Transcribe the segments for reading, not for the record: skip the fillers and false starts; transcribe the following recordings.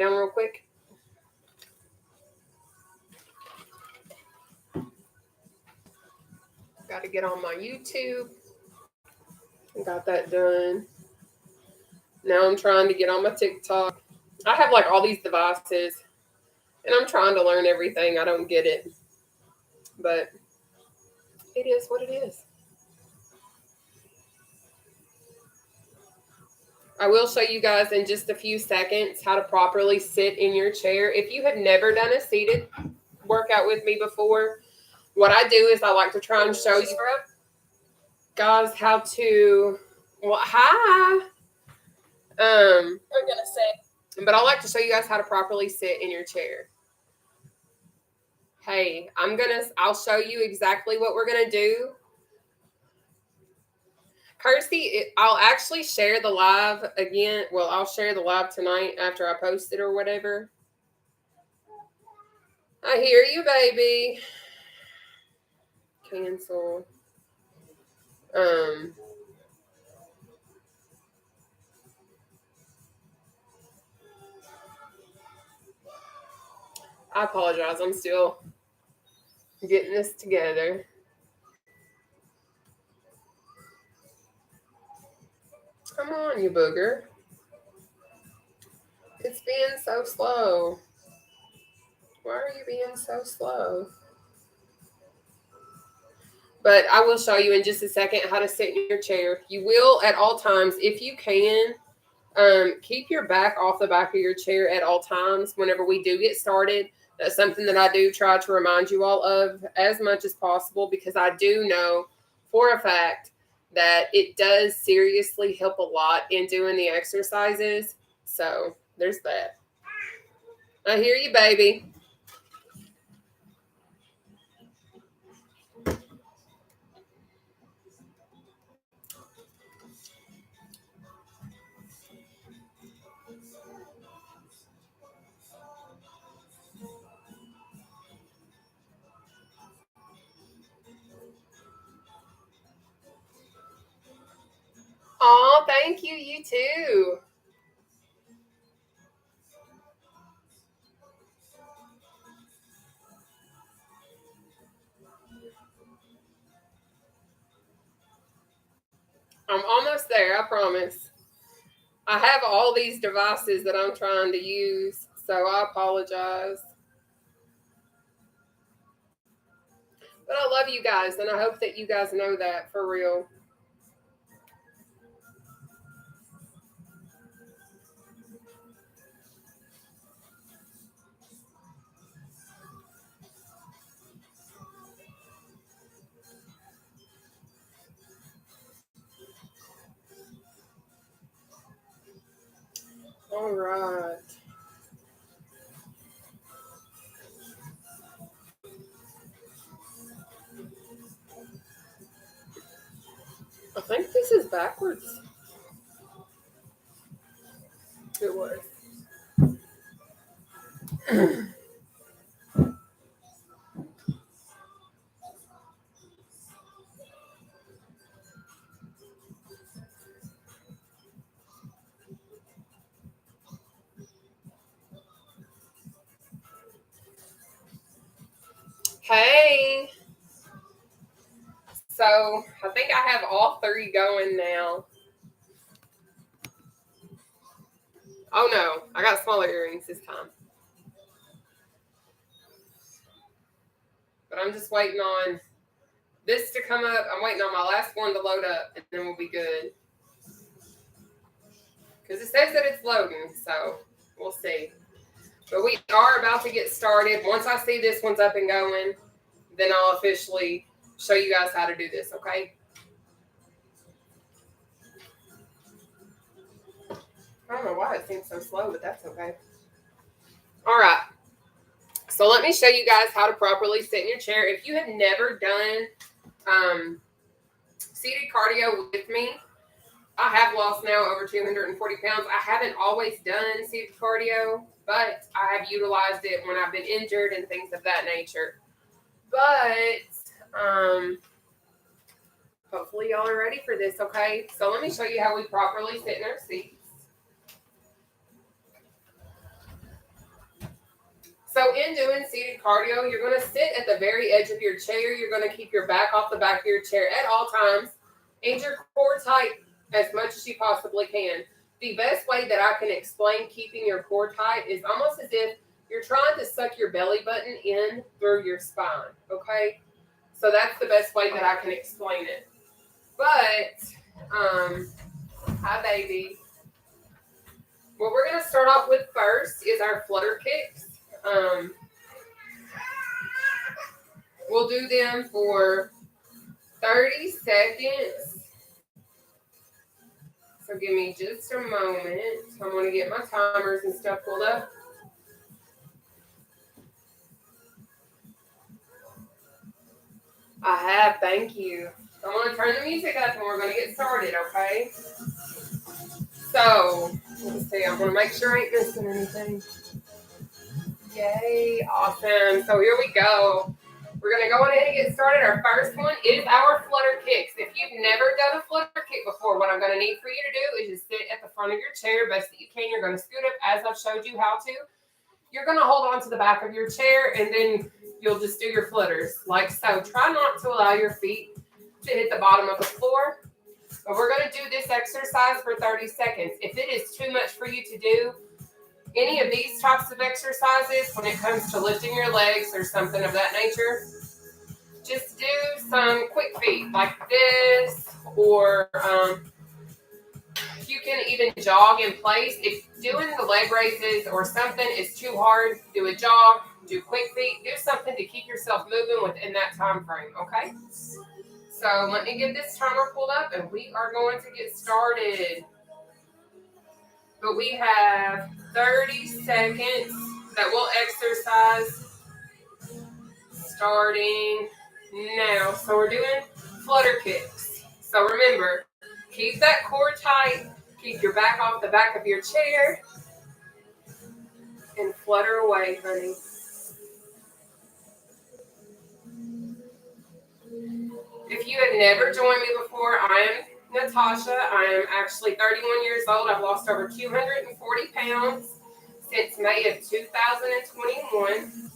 down real quick. Got to get on my YouTube. Got that done. Now I'm trying to get on my TikTok. I have like all these devices, and I'm trying to learn everything. I don't get it, but it is what it is. I will show you guys in just a few seconds how to properly sit in your chair. If you have never done a seated workout with me before, what I do is I like to try and show you guys how to, well, hi. We're gonna say, but I like to show you guys how to properly sit in your chair. Hey, I'll show you exactly what we're gonna do. Kirsty, I'll actually share the live again. Well, I'll share the live tonight after I post it or whatever. I hear you, baby. Cancel. I apologize. I'm still getting this together. Come on, you booger. It's being so slow. Why are you being so slow? But I will show you in just a second how to sit in your chair. You will at all times, if you can, keep your back off the back of your chair at all times whenever we do get started. That's something that I do try to remind you all of as much as possible, because I do know for a fact that it does seriously help a lot in doing the exercises. So there's that. I hear you, baby. Oh, thank you. You too. I'm almost there, I promise. I have all these devices that I'm trying to use, so I apologize. But I love you guys, and I hope that you guys know that for real. All right. I think this is backwards. It was. Hey. So I think I have all three going now. Oh no, I got smaller earrings this time. But I'm just waiting on this to come up. I'm waiting on my last one to load up, and then we'll be good. Because it says that it's loading, so we'll see. But we are about to get started. Once I see this one's up and going, then I'll officially show you guys how to do this, okay? I don't know why it seems so slow, but that's okay. All right. So let me show you guys how to properly sit in your chair. If you have never done seated cardio with me, I have lost now over 240 pounds. I haven't always done seated cardio, but I have utilized it when I've been injured and things of that nature. But hopefully y'all are ready for this, okay? So let me show you how we properly sit in our seats. So in doing seated cardio, you're going to sit at the very edge of your chair. You're going to keep your back off the back of your chair at all times and your core tight as much as you possibly can. The best way that I can explain keeping your core tight is almost as if you're trying to suck your belly button in through your spine, okay? So that's the best way that I can explain it. But, hi baby. What we're going to start off with first is our flutter kicks. We'll do them for 30 seconds. So give me just a moment. I'm going to get my timers and stuff pulled up. I have, thank you. I'm going to turn the music up and we're going to get started, okay? So, let's see, I'm going to make sure I ain't missing anything. Yay, awesome. So here we go. We're going to go ahead and get started. Our first one is our flutter kicks. If you've never done a flutter kick before, what I'm going to need for you to do is just sit at the front of your chair best that you can. You're going to scoot up as I've showed you how to. You're going to hold on to the back of your chair, and then you'll just do your flutters like so. Try not to allow your feet to hit the bottom of the floor. But we're going to do this exercise for 30 seconds. If it is too much for you to do any of these types of exercises when it comes to lifting your legs or something of that nature, just do some quick feet like this, or you can even jog in place. If doing the leg raises or something is too hard, do a jog, do quick feet, do something to keep yourself moving within that time frame, okay? So let me get this timer pulled up and we are going to get started. But we have 30 seconds that we'll exercise starting now. So we're doing flutter kicks. So remember, keep that core tight, keep your back off the back of your chair, and flutter away, honey. If you have never joined me before, I am Natasha. I am actually 31 years old. I've lost over 240 pounds since May of 2021.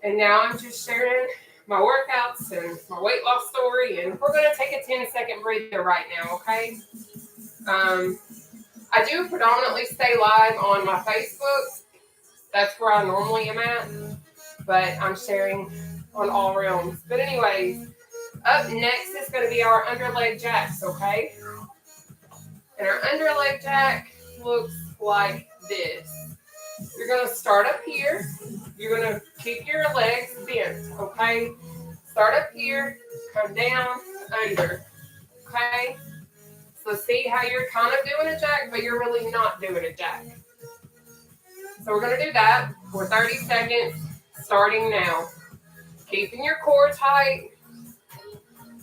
And now I'm just sharing my workouts and my weight loss story. And we're going to take a 10-second breather right now, okay? I do predominantly stay live on my Facebook. That's where I normally am at. But I'm sharing on all realms. But anyways, up next is going to be our underleg jacks, okay? And our underleg jack looks like this. You're going to start up here. You're going to keep your legs bent, okay? Start up here, come down, under, okay? So see how you're kind of doing a jack, but you're really not doing a jack. So we're going to do that for 30 seconds, starting now. Keeping your core tight.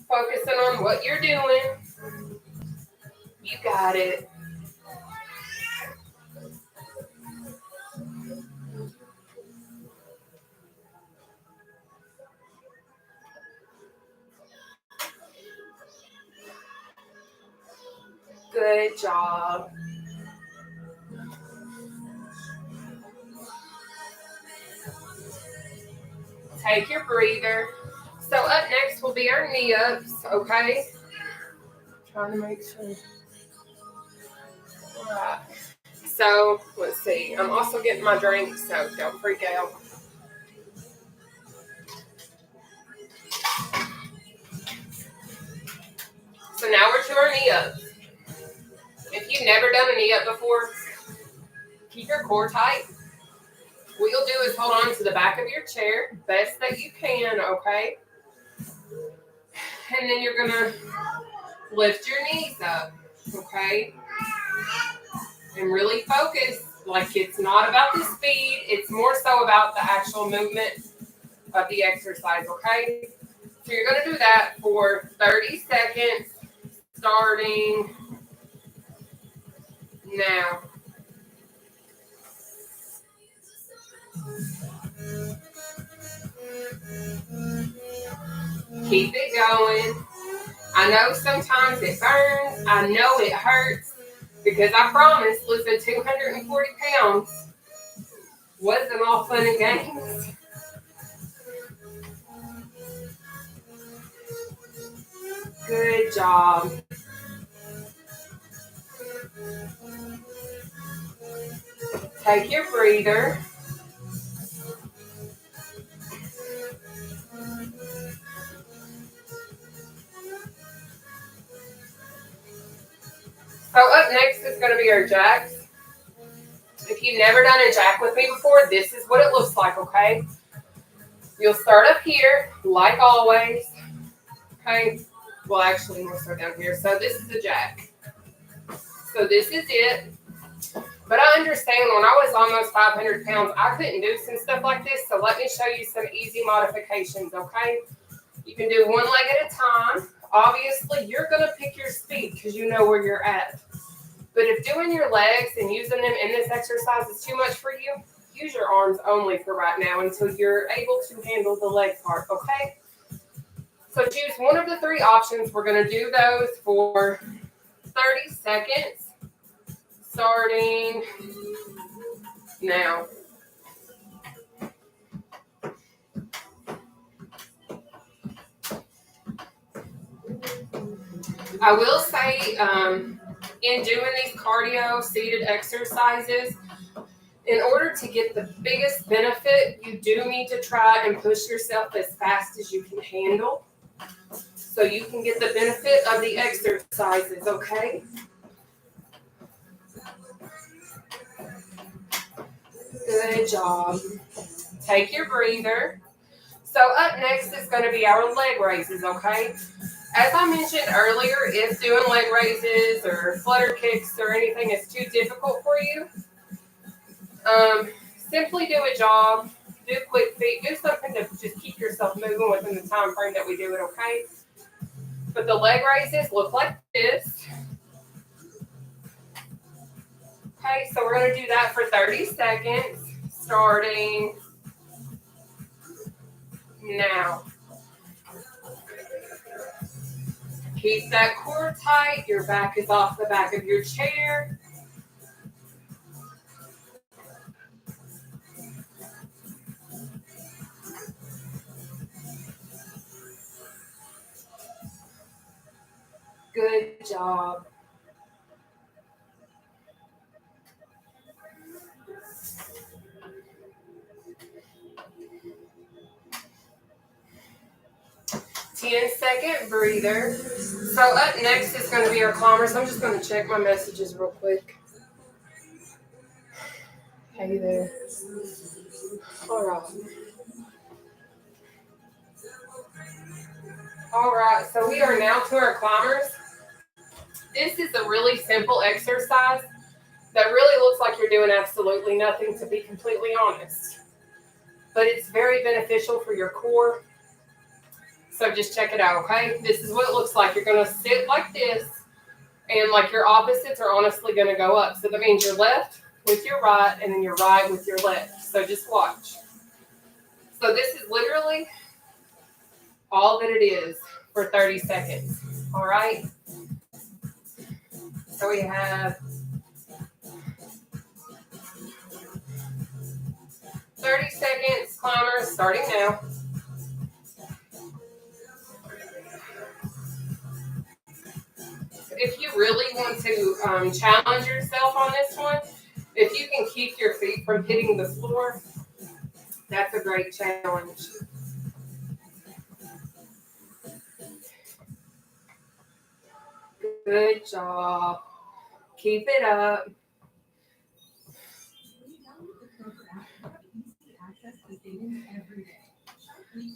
Focusing on what you're doing. You got it. Good job. Take your breather. So up next will be our knee ups, okay? Trying to make sure. All right. So let's see. I'm also getting my drink, so don't freak out. So now we're to our knee ups. If you've never done a knee up before, keep your core tight. What you'll do is hold on to the back of your chair, best that you can, okay? And then you're going to lift your knees up, okay? And really focus, like it's not about the speed, it's more so about the actual movement of the exercise, okay? So you're going to do that for 30 seconds, starting now. Keep it going. I know sometimes it burns. I know it hurts because I promise losing 240 pounds Wasn't all fun and games. Good job. Take your breather. So up next is going to be our jacks. If you've never done a jack with me before, this is what it looks like, okay? You'll start up here, like always, okay? Well, actually, we'll start down here. So this is a jack. So this is it. But I understand when I was almost 500 pounds, I couldn't do some stuff like this. So let me show you some easy modifications, okay? You can do one leg at a time. Obviously, you're going to pick your speed because you know where you're at. But if doing your legs and using them in this exercise is too much for you, use your arms only for right now until you're able to handle the leg part, okay? So choose one of the three options. We're going to do those for 30 seconds, starting now. I will say, in doing these cardio seated exercises, in order to get the biggest benefit, you do need to try and push yourself as fast as you can handle so you can get the benefit of the exercises, okay? Good job. Take your breather. So up next is going to be our leg raises, okay? As I mentioned earlier, if doing leg raises or flutter kicks or anything is too difficult for you, simply do a jog, do quick feet, do something to just keep yourself moving within the time frame that we do it, okay? But the leg raises look like this. Okay, so we're going to do that for 30 seconds, starting now. Keep that core tight. Your back is off the back of your chair. Good job. Ten-second breather. So up next is going to be our climbers. I'm just going to check my messages real quick. Hey there. All right. All right, so we are now to our climbers. This is a really simple exercise that really looks like you're doing absolutely nothing, to be completely honest. But it's very beneficial for your core. So just check it out, okay? This is what it looks like. You're going to sit like this, and like your opposites are honestly going to go up. So that means your left with your right, and then your right with your left. So just watch. So this is literally all that it is for 30 seconds, all right? So we have 30 seconds, climbers, starting now. If you really want to challenge yourself on this one, if you can keep your feet from hitting the floor, that's a great challenge. Good job. Keep it up.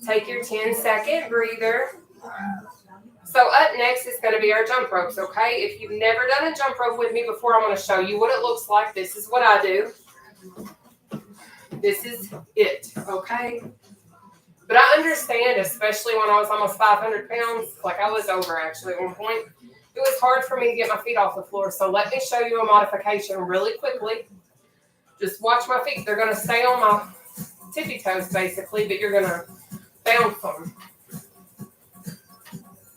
Take your 10-second breather. So up next is going to be our jump ropes, okay? If you've never done a jump rope with me before, I'm going to show you what it looks like. This is what I do. This is it, okay? But I understand, especially when I was almost 500 pounds, like I was over actually at one point, it was hard for me to get my feet off the floor. So let me show you a modification really quickly. Just watch my feet. They're going to stay on my tippy toes basically, but you're going to bounce them.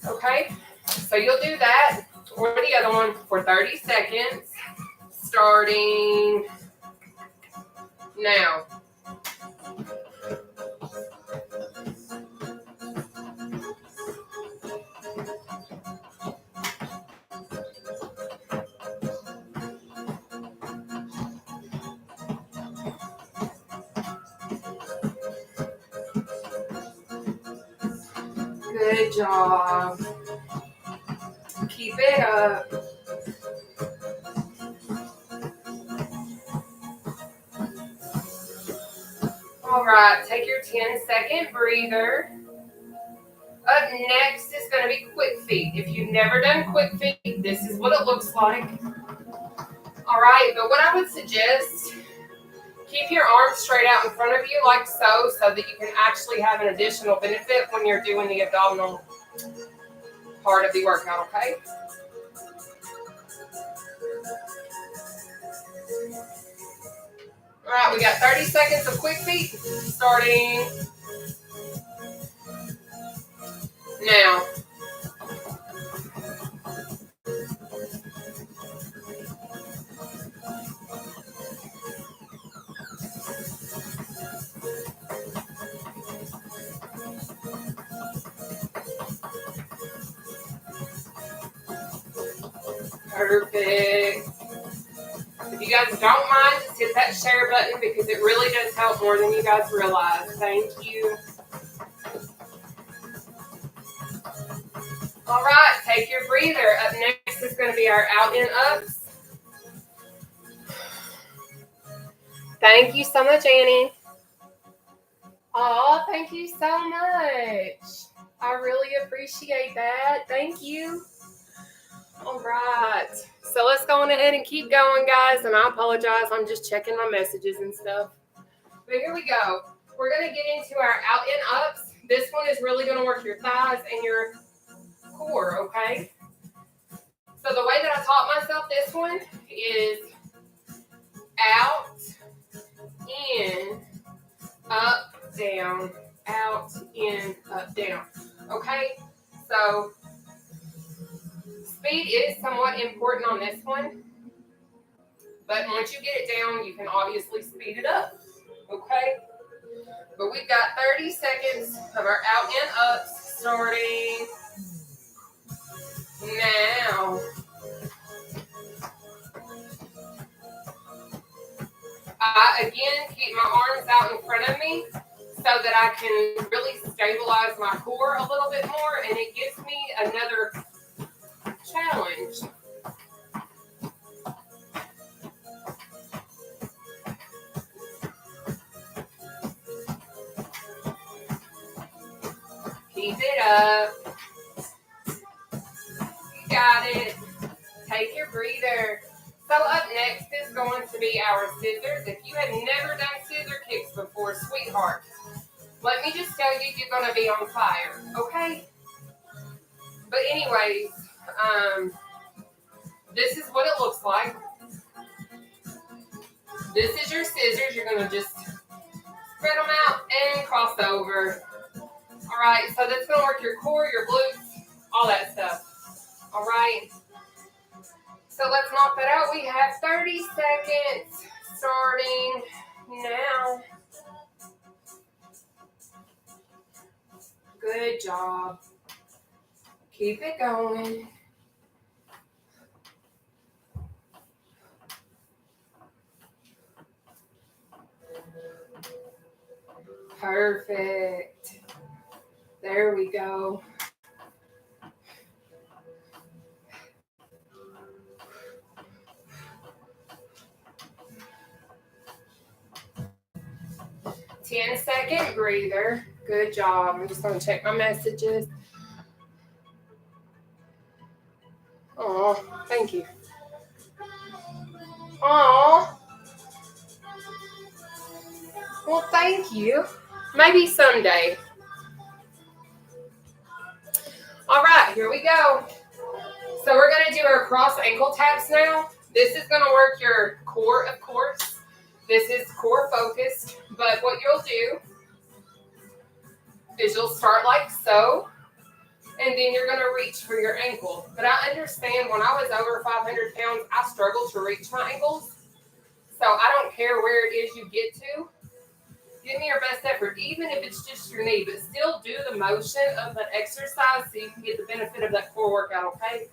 Okay, so you'll do that or the other one for 30 seconds, starting Now, good job. Keep it up. All right, take your 10-second breather. Up next is going to be quick feet. If you've never done quick feet, this is what it looks like. All right, but what I would suggest, keep your arms straight out in front of you like so that you can actually have an additional benefit when you're doing the abdominal part of the workout, okay? All right, we got 30 seconds of quick feet starting now. Perfect. If you guys don't mind, just hit that share button because it really does help more than you guys realize. Thank you. All right, take your breather. Up next is going to be our out and ups. Thank you so much, Annie. Oh, thank you so much. I really appreciate that. Thank you. All right. So let's go on ahead and keep going, guys. And I apologize. I'm just checking my messages and stuff. But here we go. We're going to get into our out and ups. This one is really going to work your thighs and your core, okay? So the way that I taught myself this one is out, in, up, down, out, in, up, down. Okay? So speed is somewhat important on this one. But once you get it down, you can obviously speed it up. Okay? But we've got 30 seconds of our out and ups starting now. I, again, keep my arms out in front of me so that I can really stabilize my core a little bit more, and it gives me another challenge. Keep it up. You got it. Take your breather. So up next is going to be our scissors. If you have never done scissor kicks before, sweetheart, let me just tell you, you're going to be on fire, okay? But anyways, this is what it looks like. This is your scissors. You're going to just spread them out and cross over. All right, so that's going to work your core, your glutes, all that stuff. All right. So let's knock that out. We have 30 seconds starting now. Good job. Keep it going. Perfect. There we go. Ten-second breather. Good job. I'm just going to check my messages. Oh, thank you. Oh. Well, thank you. Maybe someday. All right, here we go. So we're going to do our cross ankle taps now. This is going to work your core, of course. This is core focused, but what you'll do is you'll start like so, and then you're going to reach for your ankle. But I understand when I was over 500 pounds, I struggled to reach my ankles. So I don't care where it is you get to. Give me your best effort, even if it's just your knee, but still do the motion of the exercise so you can get the benefit of that core workout, okay?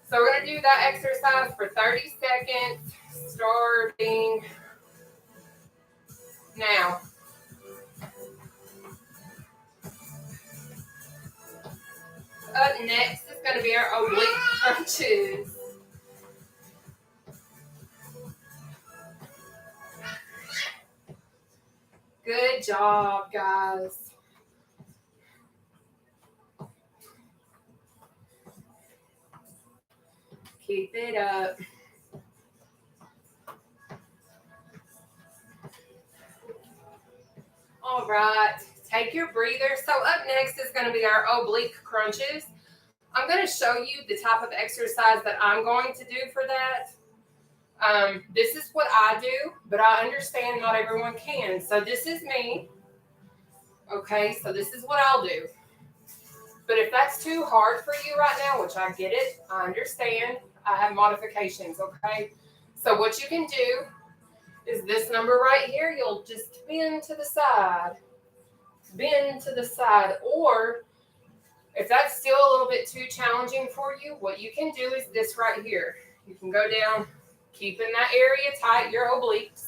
So we're going to do that exercise for 30 seconds, starting now. Up next is going to be our oblique crunches. Good job, guys. Keep it up. All right, take your breather. So up next is going to be our oblique crunches. I'm going to show you the type of exercise that I'm going to do for that. This is what I do, but I understand not everyone can. So this is me. Okay, so this is what I'll do. But if that's too hard for you right now, which I get it, I understand, I have modifications, okay? So what you can do is this number right here, you'll just bend to the side, or if that's still a little bit too challenging for you, what you can do is this right here. You can go down, keeping that area tight, your obliques,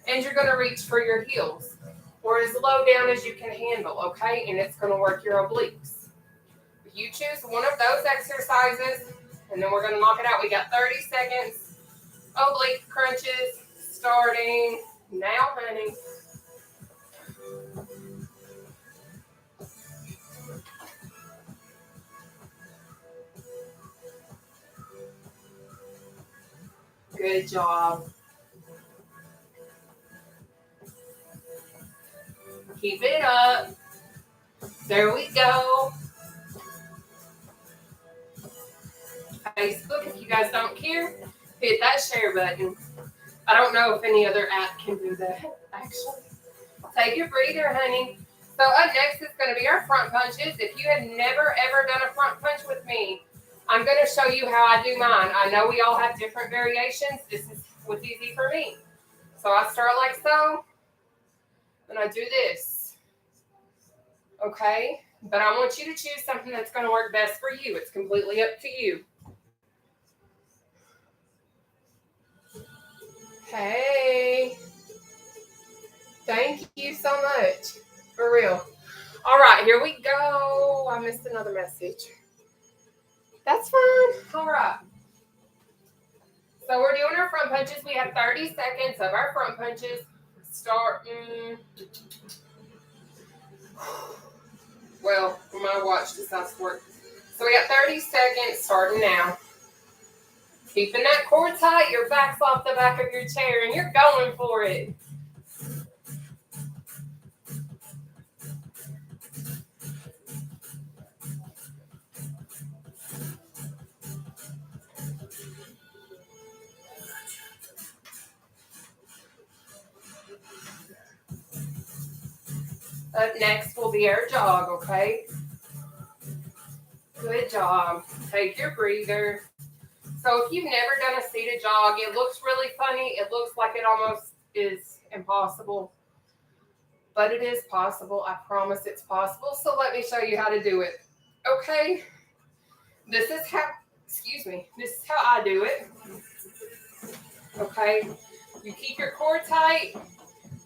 and you're going to reach for your heels, or as low down as you can handle, okay? And it's going to work your obliques. If you choose one of those exercises, and then we're going to knock it out. We got 30 seconds, oblique crunches, starting now, honey. Good job. Keep it up. There we go. Facebook, if you guys don't care, hit that share button. I don't know if any other app can do that, actually. Take your breather, honey. So up next is going to be our front punches. If you have never, ever done a front punch with me, I'm going to show you how I do mine. I know we all have different variations. This is what's easy for me. So I start like so, and I do this. Okay? But I want you to choose something that's going to work best for you. It's completely up to you. Hey. Thank you so much. For real. All right, here we go. I missed another message. That's fine. All right. So we're doing our front punches. We have 30 seconds of our front punches. Starting. Well, my watch decides to work. So we got 30 seconds starting now. Keeping that core tight, your back's off the back of your chair, and you're going for it. Up next will be our jog, okay? Good job. Take your breather. So if you've never done a seated jog, it looks really funny. It looks like it almost is impossible. But it is possible. I promise it's possible. So let me show you how to do it. Okay? This is how I do it. Okay? You keep your core tight.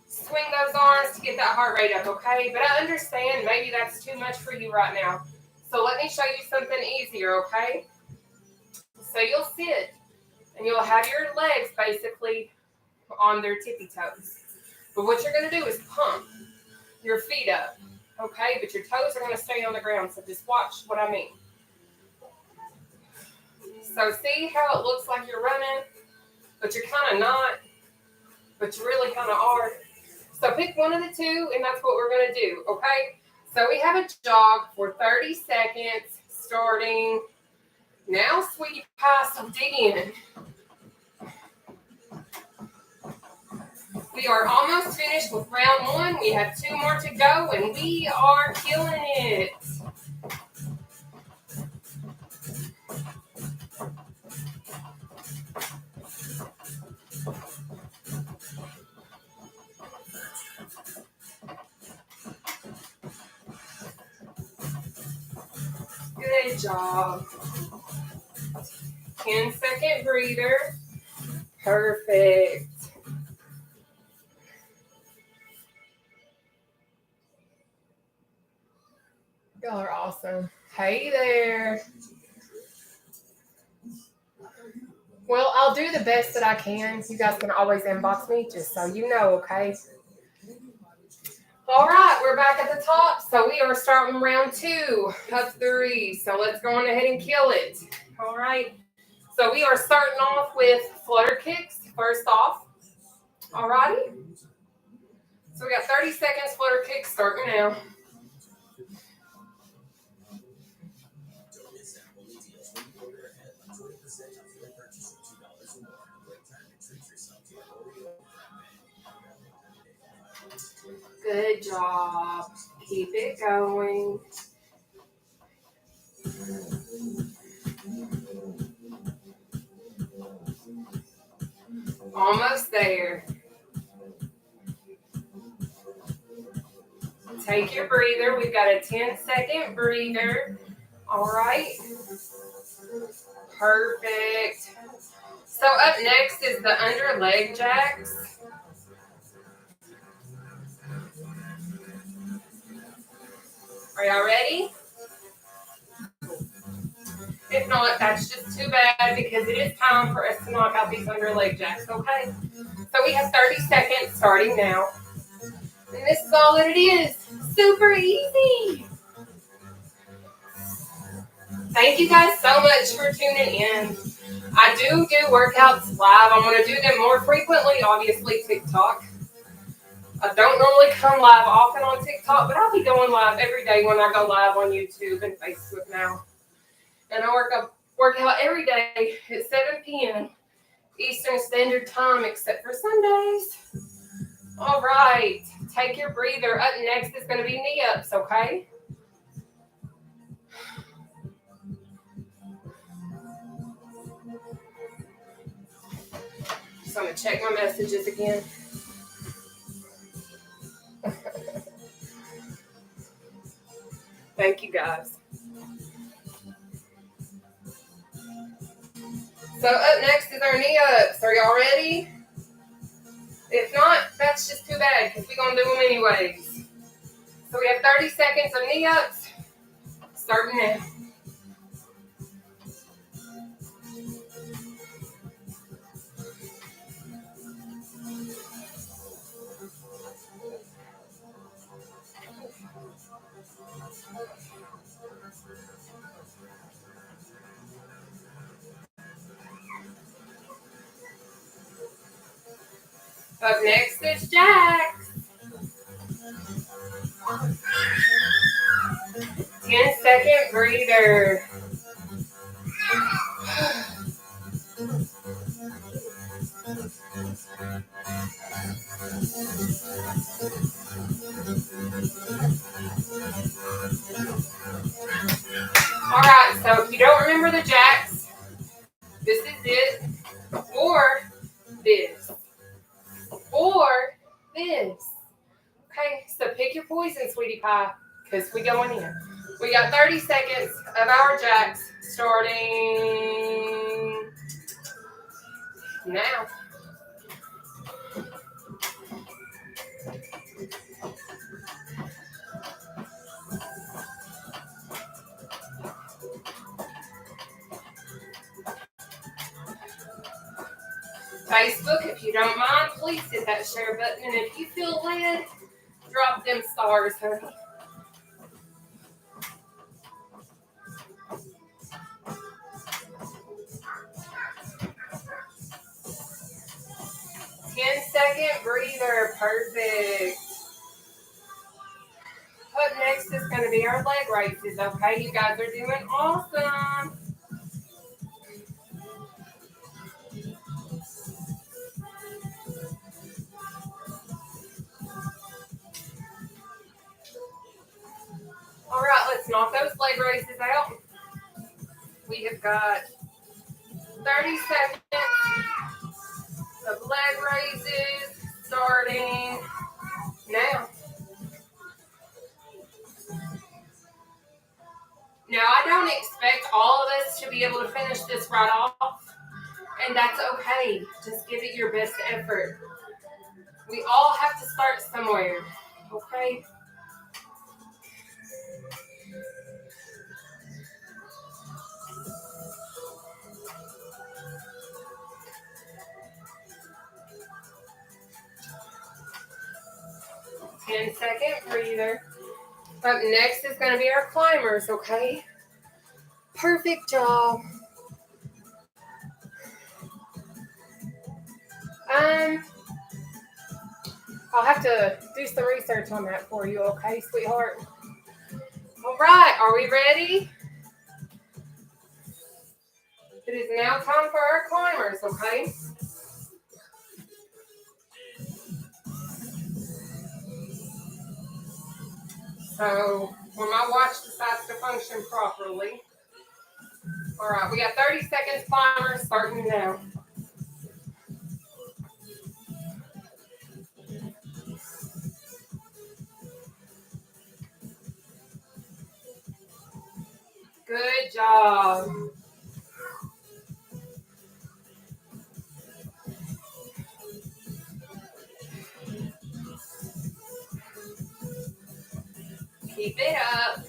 Swing those arms to get that heart rate up, okay? But I understand maybe that's too much for you right now. So let me show you something easier, okay? So you'll sit, and you'll have your legs basically on their tippy toes. But what you're going to do is pump your feet up, okay? But your toes are going to stay on the ground, so just watch what I mean. So see how it looks like you're running, but you're kind of not, but you really kind of are. So pick one of the two, and that's what we're going to do, okay? So we have a jog for 30 seconds, starting now, sweetie pie, so dig in. We are almost finished with round one. We have 2 more to go, and we are killing it. Good job. 10-second breather. Perfect. Y'all are awesome. Hey there. Well, I'll do the best that I can. You guys can always inbox me, just so you know, okay? All right, we're back at the top. So we are starting round 2 of 3. So let's go on ahead and kill it. All right. So we are starting off with flutter kicks first off. All righty. So we got 30 seconds flutter kicks starting now. Good job. Keep it going. Almost there. Take your breather. We've got a 10-second breather. All right. Perfect. So up next is the under leg jacks. Are y'all ready? If not, that's just too bad because it is time for us to knock out these under leg jacks, okay? So we have 30 seconds starting now. And this is all that it is. Super easy. Thank you guys so much for tuning in. I do workouts live. I'm going to do them more frequently, obviously, TikTok. I don't normally come live often on TikTok, but I'll be going live every day when I go live on YouTube and Facebook now. And I work out every day at 7 p.m. Eastern Standard Time, except for Sundays. All right. Take your breather. Up next is going to be knee ups, okay? So I'm going to check my messages again. Thank you, guys. So up next is our knee ups. Are y'all ready? If not, that's just too bad because we're going to do them anyways. So we have 30 seconds of knee ups. Starting now. Up next is jacks. 10-second breather. All right, so if you don't remember the jacks, this is it, or this, or this. Okay, so pick your poison, sweetie pie, because we going in. We got 30 seconds of our jacks starting now. Facebook, if you don't mind, please hit that share button. And if you feel led, drop them stars, honey. Ten-second breather. Perfect. Up next is going to be our leg raises, okay? You guys are doing awesome. All right, let's knock those leg raises out. We have got 30 seconds of leg raises starting now. Now, I don't can expect all of us to be able to finish this right off, and that's okay. Just give it your best effort. We all have to start somewhere, okay? Ten-second breather. Up next is going to be our climbers, okay? Perfect job. I'll have to do some research on that for you, okay, sweetheart? All right, are we ready? It is now time for our climbers, okay? So when my watch decides to function properly. All right, we got 30 seconds climbers starting now. Good job. Keep it up.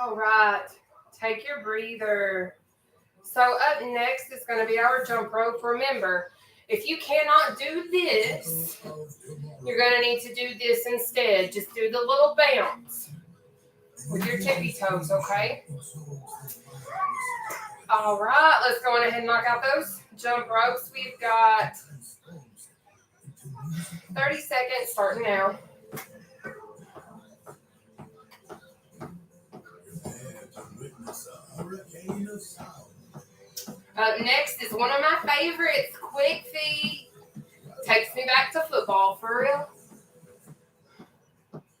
All right, take your breather. So up next is going to be our jump rope. Remember, if you cannot do this, you're going to need to do this instead. Just do the little bounce with your tippy toes, okay? All right, let's go on ahead and knock out those jump ropes. We've got 30 seconds starting now. Up next is one of my favorites, quick feet. Takes me back to football, for real.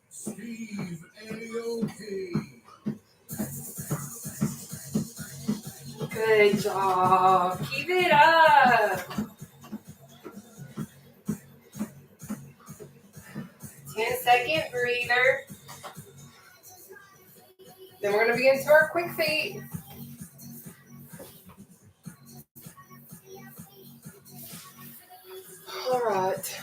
Steve Aoki. Good job. Keep it up. 10-second breather. Then we're going to begin to our quick feet. All right.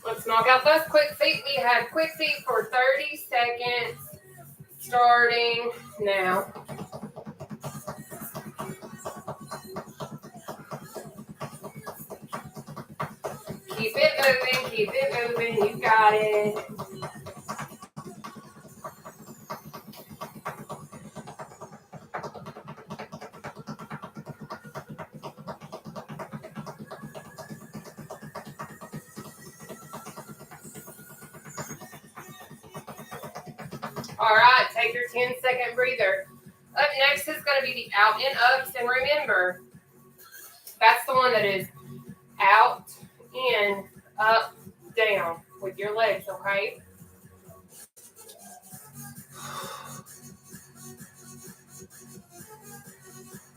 Let's knock out those quick feet. We have quick feet for 30 seconds starting now. Keep it moving. Keep it moving. You got it. All right, take your 10-second breather. Up next is going to be the out and ups. And remember, that's the one that is out, in, up, down with your legs, okay?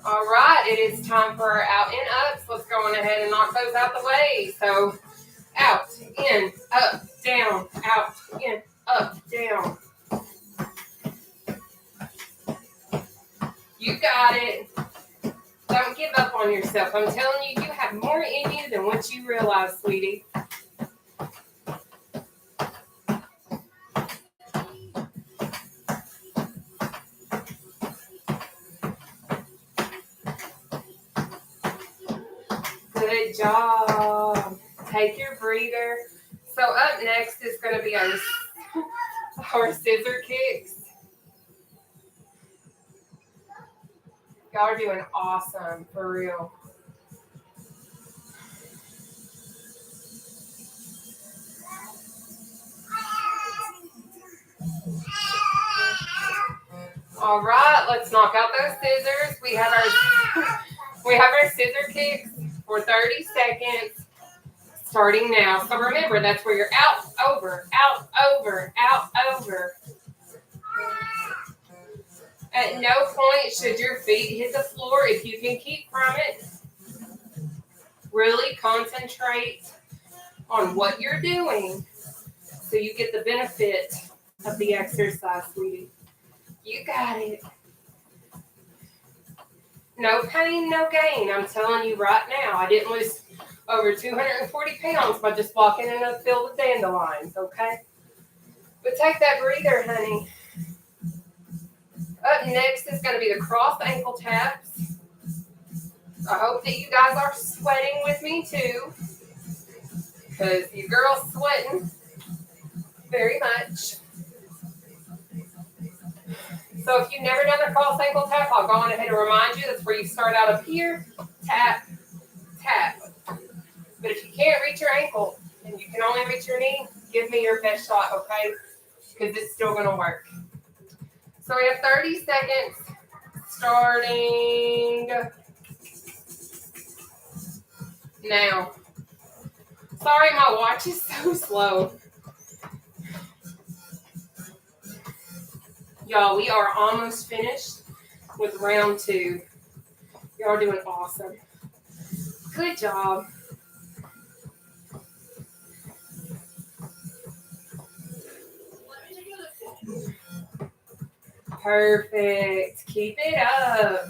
All right, it is time for our out and ups. Let's go on ahead and knock those out the way. So out, in, up, down, out, in, up, down. You got it. Don't give up on yourself. I'm telling you, you have more in you than what you realize, sweetie. Good job. Take your breather. So up next is going to be our scissor kicks. Y'all are doing awesome, for real. All right, let's knock out those scissors. We have our scissor kicks for 30 seconds starting now. So remember, that's where you're out, over, out, over, out, over. At no point should your feet hit the floor. If you can keep from it, really concentrate on what you're doing so you get the benefit of the exercise, sweetie. You got it. No pain, no gain. I'm telling you right now, I didn't lose over 240 pounds by just walking in a field of dandelions, okay? But take that breather, honey. Up next is going to be the cross ankle taps. I hope that you guys are sweating with me too, because you girls sweating very much. So if you've never done the cross ankle tap, I'll go on ahead and remind you that's where you start out up here, tap, tap. But if you can't reach your ankle and you can only reach your knee, give me your best shot, okay? Because it's still going to work. So we have 30 seconds starting now. Sorry, my watch is so slow. Y'all, we are almost finished with round 2. Y'all are doing awesome. Good job. Perfect. Keep it up.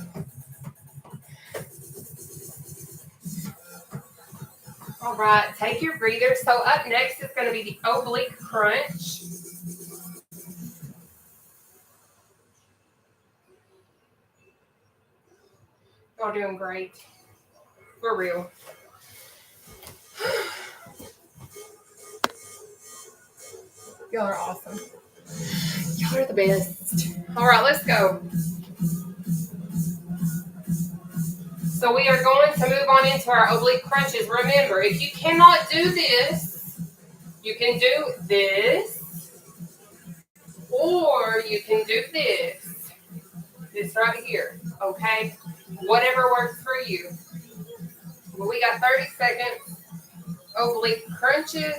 All right, take your breather. So up next is going to be the oblique crunch. Y'all doing great. For real. Y'all are awesome. Y'all are the best. All right, let's go. So we are going to move on into our oblique crunches. Remember, if you cannot do this, you can do this, or you can do this. This right here, okay? Whatever works for you. Well, we got 30 seconds. Oblique crunches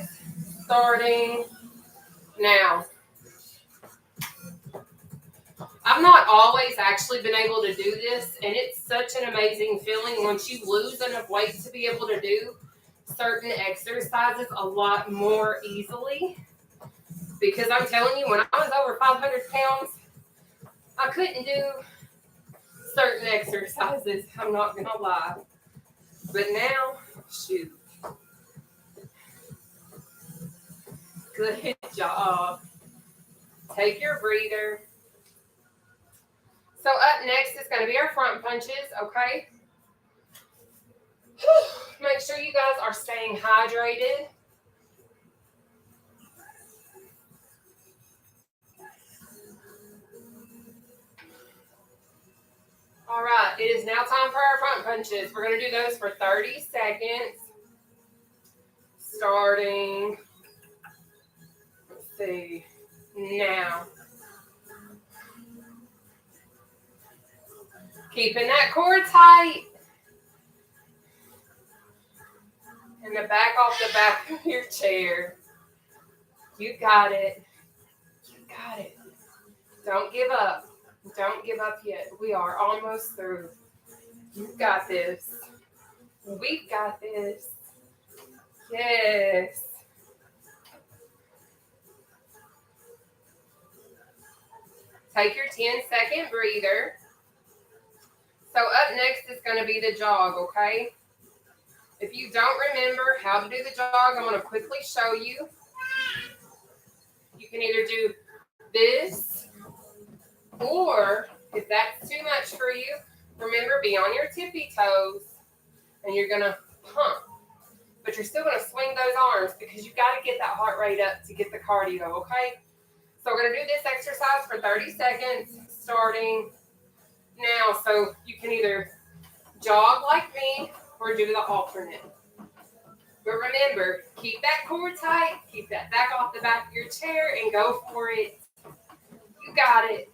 starting now. I've not always actually been able to do this, and it's such an amazing feeling once you lose enough weight to be able to do certain exercises a lot more easily. Because I'm telling you, when I was over 500 pounds, I couldn't do certain exercises. I'm not going to lie. But now, shoot. Good job. Take your breather. So up next is going to be our front punches, okay? Make sure you guys are staying hydrated. All right, it is now time for our front punches. We're going to do those for 30 seconds. Starting, let's see, now. Keeping that core tight. And the back off the back of your chair. You got it. You got it. Don't give up. Don't give up yet. We are almost through. You got this. We got this. Yes. Take your 10-second breather. So up next is going to be the jog, okay? If you don't remember how to do the jog, I'm going to quickly show you. You can either do this, or if that's too much for you, remember, be on your tippy toes, and you're going to pump. But you're still going to swing those arms because you've got to get that heart rate up to get the cardio, okay? So we're going to do this exercise for 30 seconds, starting now. So you can either jog like me or do the alternate. But remember, keep that core tight, keep that back off the back of your chair, and go for it. You got it.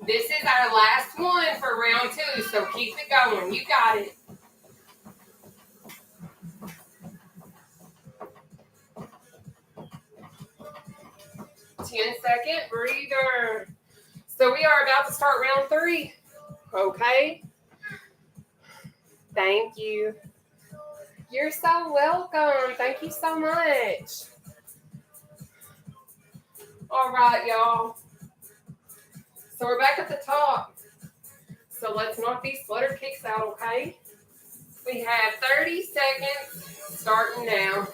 This is our last one for round 2, so keep it going. You got it. Ten-second breather. So we are about to start round 3. Okay. Thank you. You're so welcome. Thank you so much. All right, y'all. So we're back at the top. So let's knock these flutter kicks out, okay? We have 30 seconds starting now.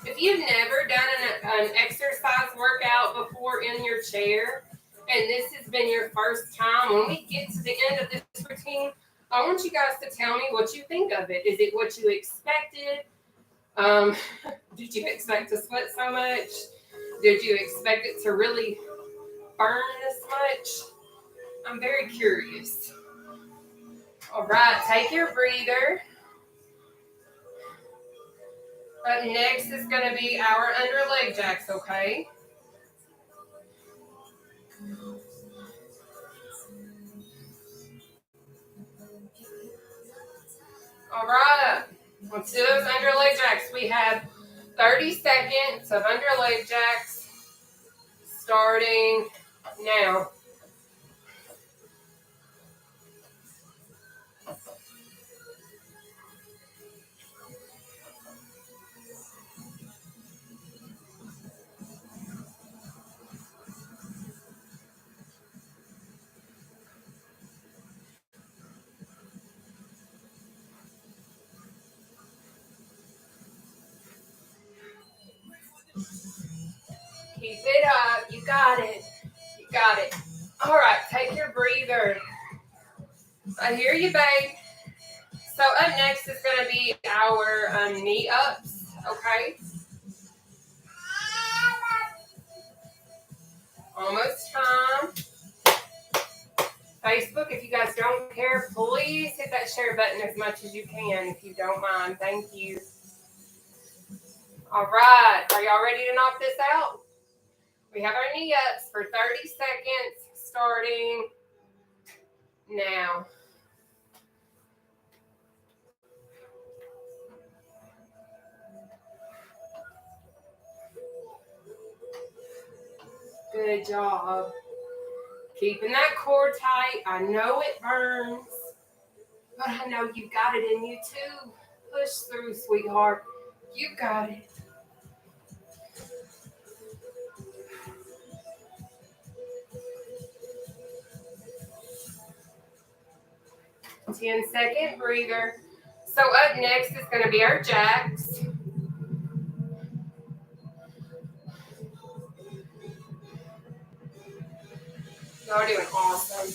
If you've never done an exercise workout before in your chair, and this has been your first time, when we get to the end of this routine, I want you guys to tell me what you think of it. Is it what you expected? Did you expect to sweat so much? Did you expect it to really burn this much? I'm very curious. All right, take your breather. Up next is going to be our under leg jacks, okay? All right, let's do those under leg jacks. We have 30 seconds of under leg jacks starting now. Keep it up. You got it. You got it. All right, take your breather. I hear you, babe. So up next is going to be our knee ups, okay? Almost time. Facebook, if you guys don't care, please hit that share button as much as you can if you don't mind. Thank you. All right, are y'all ready to knock this out? We have our knee ups for 30 seconds starting now. Good job. Keeping that core tight. I know it burns, but I know you got it in you too. Push through, sweetheart. You got it. Ten-second breather. So up next is going to be our jacks. Y'all doing awesome.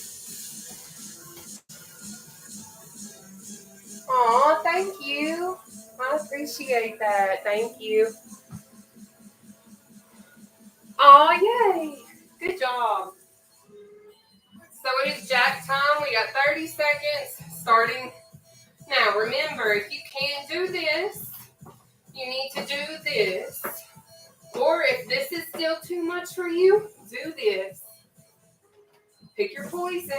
Aw, thank you. I appreciate that. Thank you. Aw, yay. Good job. So it is jack time. We got 30 seconds starting now. Remember, if you can't do this, you need to do this. Or if this is still too much for you, do this. Pick your poison.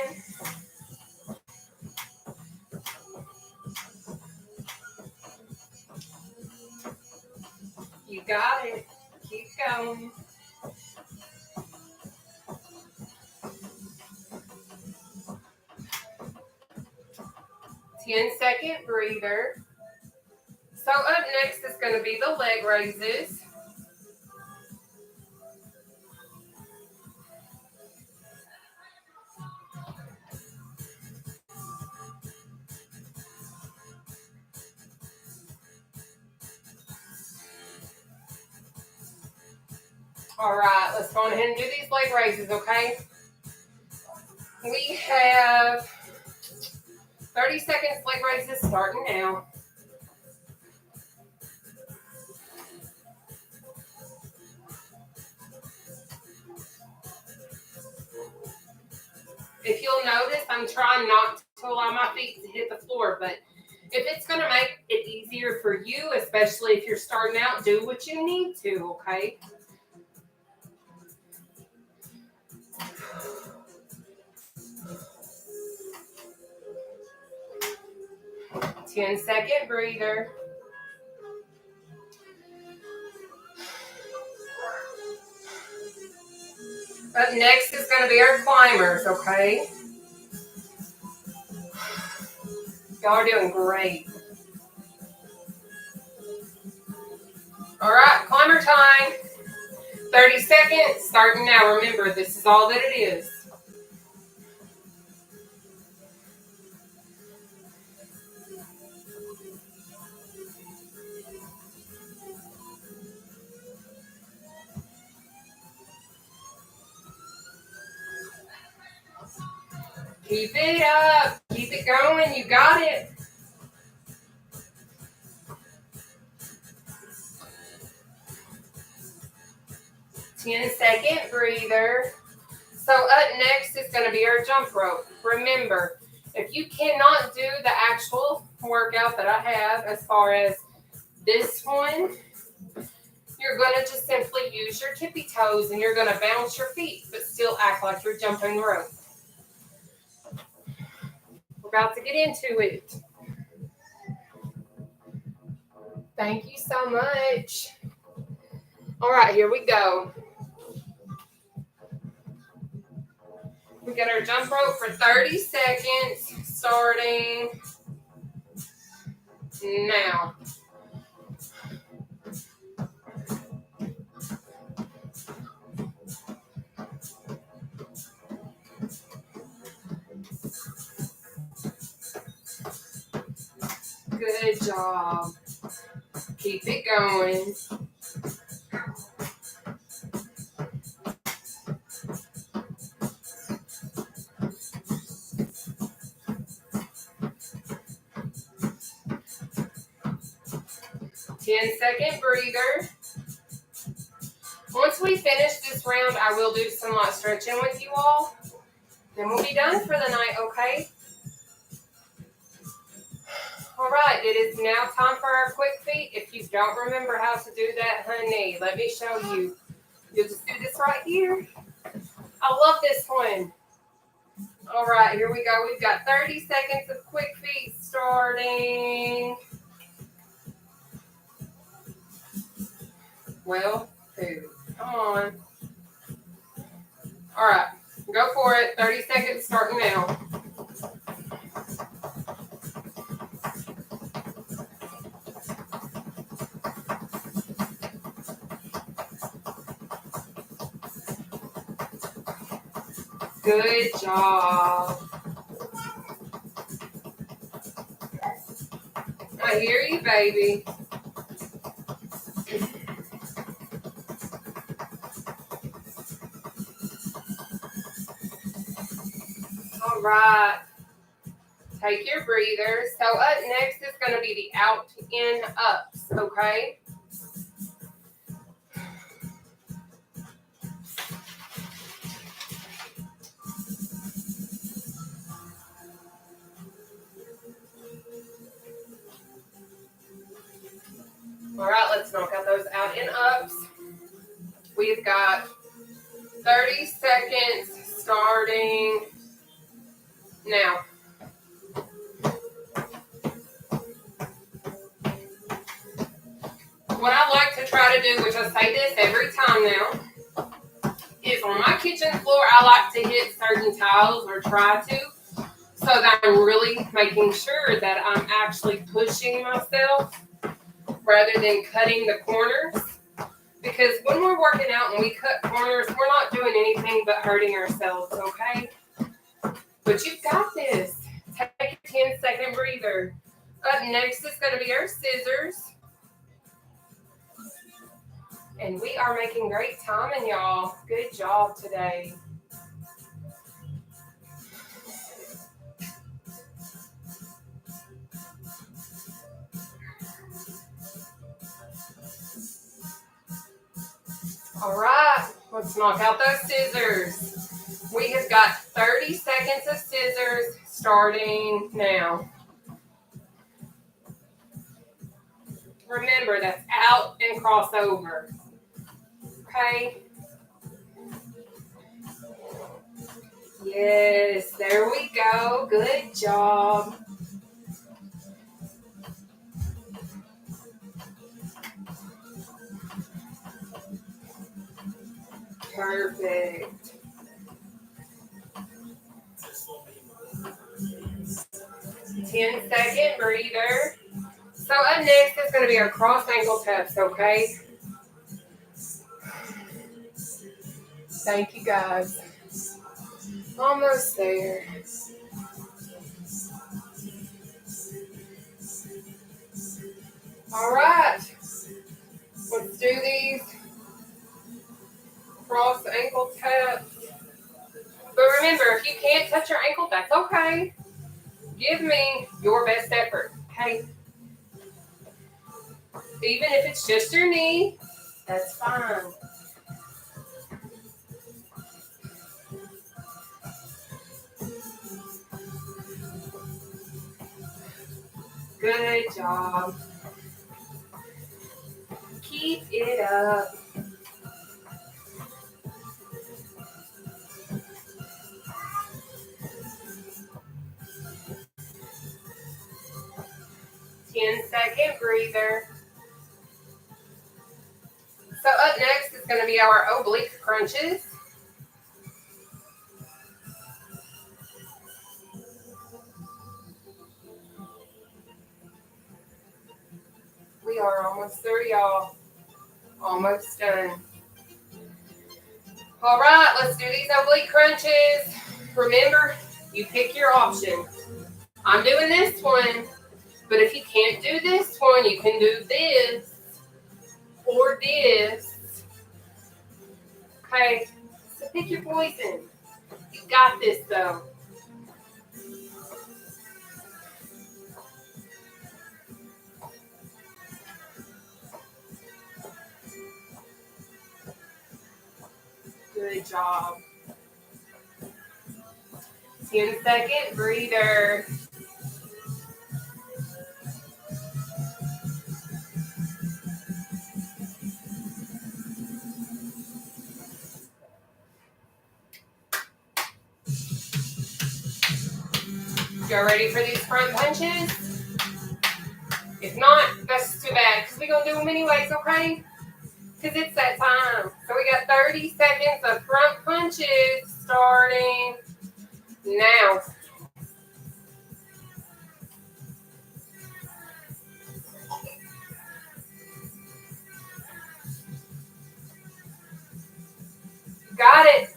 You got it. Keep going. Ten-second breather. So up next is going to be the leg raises. All right, let's go ahead and do these leg raises, okay? We have 30 seconds leg raises starting now. If you'll notice, I'm trying not to allow my feet to hit the floor, but if it's going to make it easier for you, especially if you're starting out, do what you need to, okay? Ten-second breather. Up next is going to be our climbers, okay? Y'all are doing great. All right, climber time. 30 seconds, starting now. Remember, this is all that it is. Keep it up. Keep it going. You got it. Ten-second breather. So up next is going to be our jump rope. Remember, if you cannot do the actual workout that I have as far as this one, you're going to just simply use your tippy toes and you're going to bounce your feet, but still act like you're jumping rope. We're about to get into it. Thank you so much. All right, here we go. We got our jump rope for 30 seconds, starting now. Good job. Keep it going. Ten-second breather. Once we finish this round, I will do some light stretching with you all. Then we'll be done for the night, okay? All right, it is now time for our quick feet. If you don't remember how to do that, honey, let me show you. You'll just do this right here. I love this one. All right, here we go. We've got 30 seconds of quick feet starting. Well, two. Come on. All right, go for it. 30 seconds starting now. Good job. I hear you, baby. All right. Take your breather. So up next is going to be the out, in, ups, okay? All right, let's knock out those out and ups. We've got 30 seconds starting now. What I like to try to do, which I say this every time now, is on my kitchen floor, I like to hit certain tiles or try to, so that I'm really making sure that I'm actually pushing myself rather than cutting the corners. Because when we're working out and we cut corners, we're not doing anything but hurting ourselves, okay? But you've got this. Take a 10-second breather. Up next is going to be our scissors. And we are making great timing, y'all. Good job today. All right, let's knock out those scissors. We have got 30 seconds of scissors starting now. Remember, that's out and crossover. Okay. Yes, there we go. Good job. Perfect. 10-second breather. So up next is going to be our cross ankle taps, okay? Thank you, guys. Almost there. All right. Let's do these cross ankle taps. But remember, if you can't touch your ankle, that's okay. Give me your best effort, okay? Even if it's just your knee, that's fine. Good job. Keep it up. Ten-second breather. So up next is going to be our oblique crunches. We are almost through, y'all. Almost done. All right, let's do these oblique crunches. Remember, you pick your option. I'm doing this one, but if you can't do this one, you can do this or this. Okay, so pick your poison. You got this, though. Good job. 10-second breather. Y'all ready for these front punches? If not, that's too bad, because we're going to do them anyways, okay? Because it's that time. So we got 30 seconds of front punches starting now. Got it.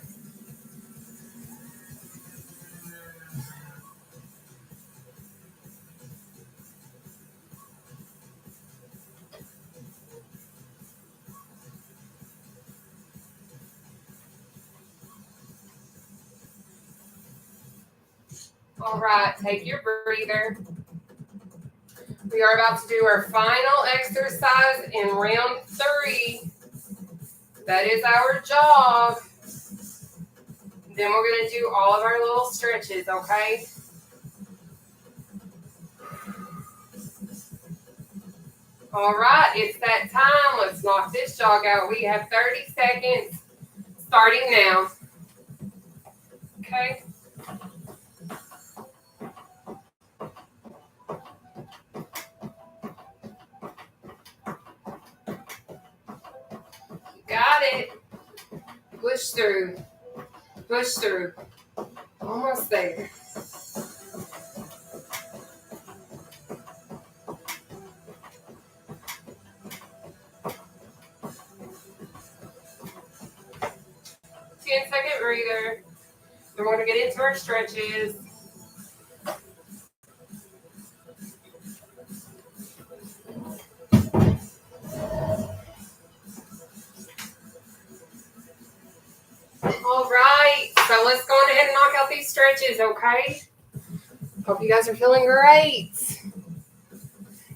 All right, take your breather. We are about to do our final exercise in round 3. That is our jog. Then we're going to do all of our little stretches, okay? All right, it's that time. Let's knock this jog out. We have 30 seconds starting now. Okay? Got it. Push through. Push through. Almost there. Ten-second breather. We're going to get into our stretches. All right, so let's go ahead and knock out these stretches, okay? Hope you guys are feeling great.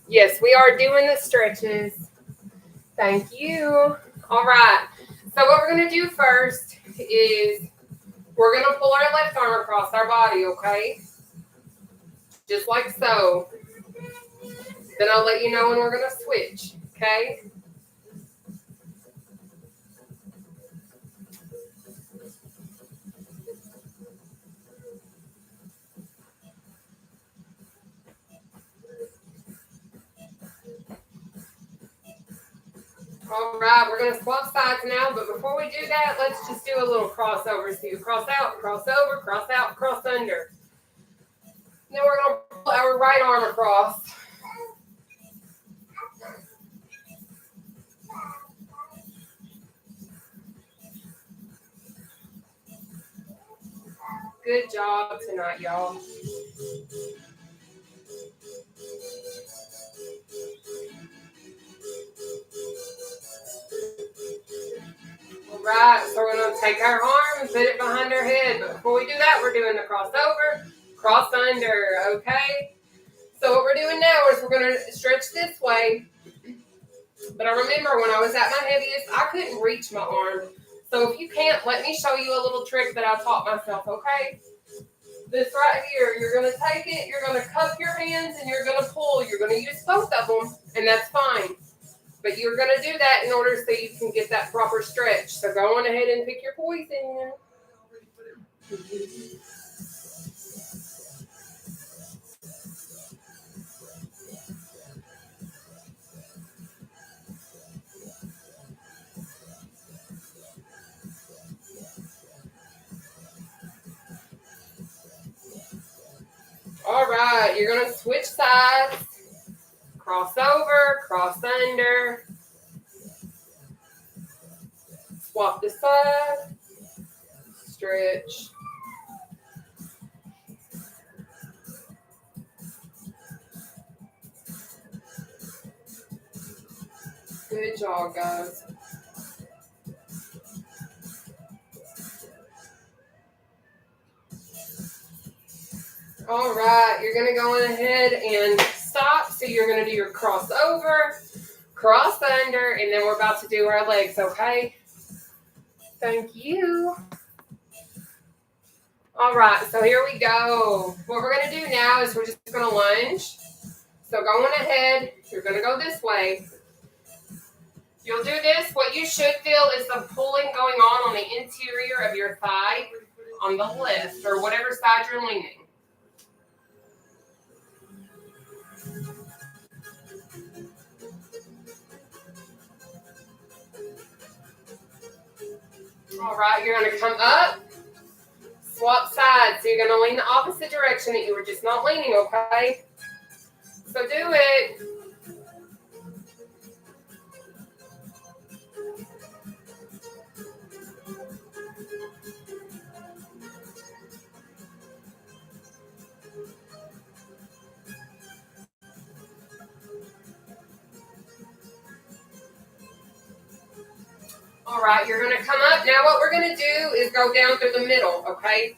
Yes, we are doing the stretches. Thank you. All right, so what we're going to do first is we're going to pull our left arm across our body, okay? Just like so. Then I'll let you know when we're going to switch, okay? All right, we're going to swap sides now, but before we do that, let's just do a little crossover. So you cross out, cross over, cross out, cross under. Then we're going to pull our right arm across. Good job tonight, y'all. All right, so we're going to take our arm and put it behind our head. But before we do that, we're doing the crossover, cross under, okay? So what we're doing now is we're going to stretch this way. But I remember when I was at my heaviest, I couldn't reach my arm. So if you can't, let me show you a little trick that I taught myself, okay? This right here, you're going to take it, you're going to cup your hands, and you're going to pull. You're going to use both of them, and that's fine. But you're going to do that in order so you can get that proper stretch. So go on ahead and pick your poison. All right, you're going to switch sides. Cross over, cross under. Swap this side. Stretch. Good job, guys. All right, you're going to go on ahead and stop. So you're going to do your crossover, cross under, and then we're about to do our legs, okay? Thank you. All right, so here we go. What we're going to do now is we're just going to lunge. So go on ahead. You're going to go this way. You'll do this. What you should feel is the pulling going on the interior of your thigh on the left or whatever side you're leaning. All right, you're going to come up, swap sides. So you're going to lean the opposite direction that you were just not leaning, okay? So do it. All right, you're going to come up. Now what we're going to do is go down through the middle, okay?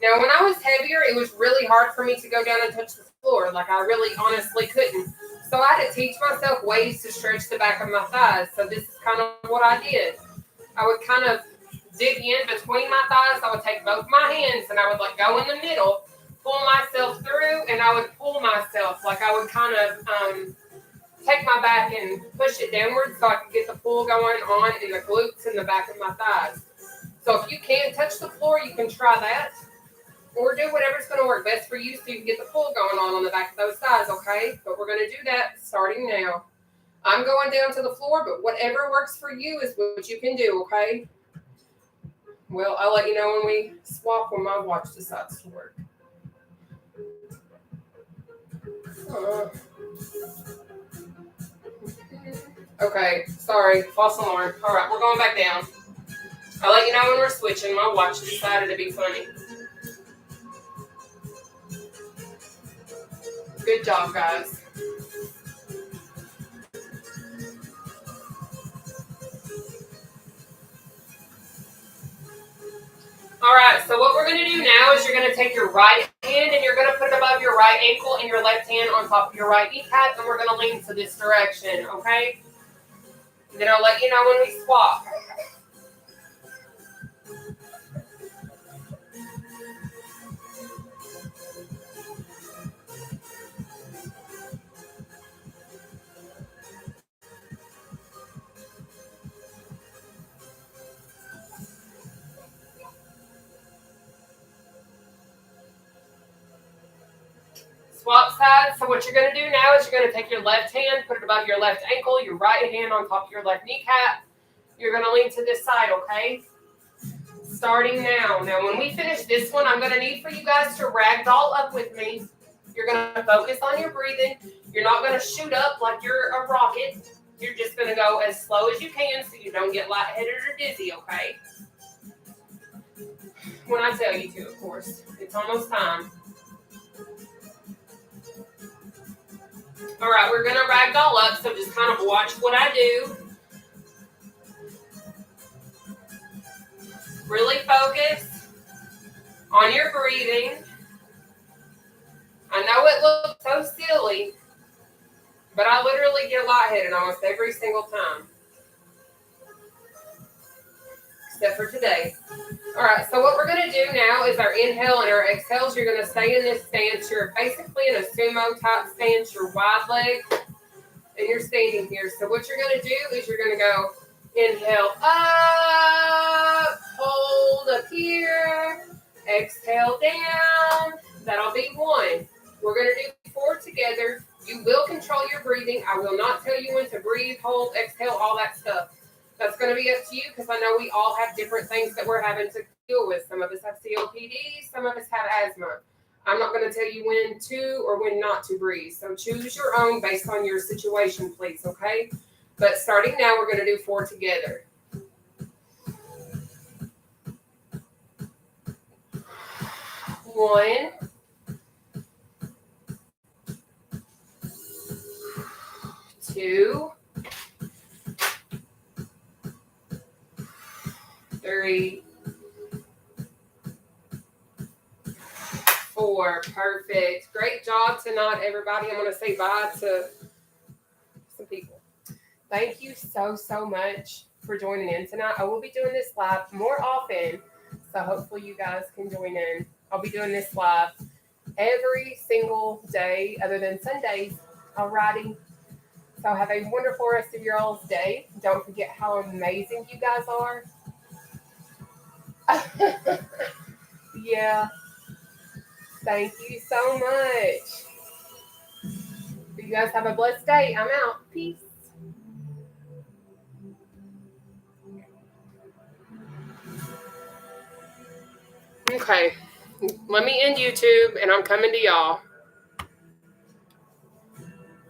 Now when I was heavier, it was really hard for me to go down and touch the floor. Like I really honestly couldn't. So I had to teach myself ways to stretch the back of my thighs. So this is kind of what I did. I would kind of dig in between my thighs. I would take both my hands and I would like go in the middle, pull myself through, and I would pull myself. Like I would kind of take my back and push it downward so I can get the pull going on in the glutes and the back of my thighs. So if you can't touch the floor, you can try that. Or do whatever's going to work best for you so you can get the pull going on the back of those thighs, okay? But we're going to do that starting now. I'm going down to the floor, but whatever works for you is what you can do, okay? Well, I'll let you know when we swap when my watch decides to work. Okay, sorry, false alarm. All right, we're going back down. I'll let you know when we're switching. My watch decided to be funny. Good job, guys. All right, so what we're going to do now is you're going to take your right hand and you're going to put it above your right ankle and your left hand on top of your right kneecap, and we're going to lean to this direction, okay? And then I'll let you know when we swap. Swap sides. So what you're going to do now is you're going to take your left hand, put it above your left ankle, your right hand on top of your left kneecap. You're going to lean to this side, okay? Starting now. Now, when we finish this one, I'm going to need for you guys to ragdoll up with me. You're going to focus on your breathing. You're not going to shoot up like you're a rocket. You're just going to go as slow as you can so you don't get lightheaded or dizzy, okay? When I tell you to, of course. It's almost time. All right, we're going to ragdoll up, so just kind of watch what I do. Really focus on your breathing. I know it looks so silly, but I literally get lightheaded almost every single time. Except for today. All right, so what we're going to do now is our inhale and our exhales. You're going to stay in this stance. You're basically in a sumo type stance. You're wide legged, and you're standing here. So what you're going to do is you're going to go inhale up, hold up here, exhale down. That'll be 1. We're going to do 4 together. You will control your breathing. I will not tell you when to breathe, hold, exhale, all that stuff. That's going to be up to you because I know we all have different things that we're having to deal with. Some of us have COPD. Some of us have asthma. I'm not going to tell you when to or when not to breathe. So choose your own based on your situation, please, okay? But starting now, we're going to do 4 together. 1, 2, 3, 4. Perfect. Great job tonight, everybody. I'm going to say bye to some people. Thank you so much for joining in tonight. I will be doing this live more often, so hopefully you guys can join in. I'll be doing this live every single day other than Sundays. Alrighty. So have a wonderful rest of your all's day. Don't forget how amazing you guys are. Yeah. Thank you so much. You guys have a blessed day. I'm out. Peace. Okay. Let me end YouTube, and I'm coming to y'all.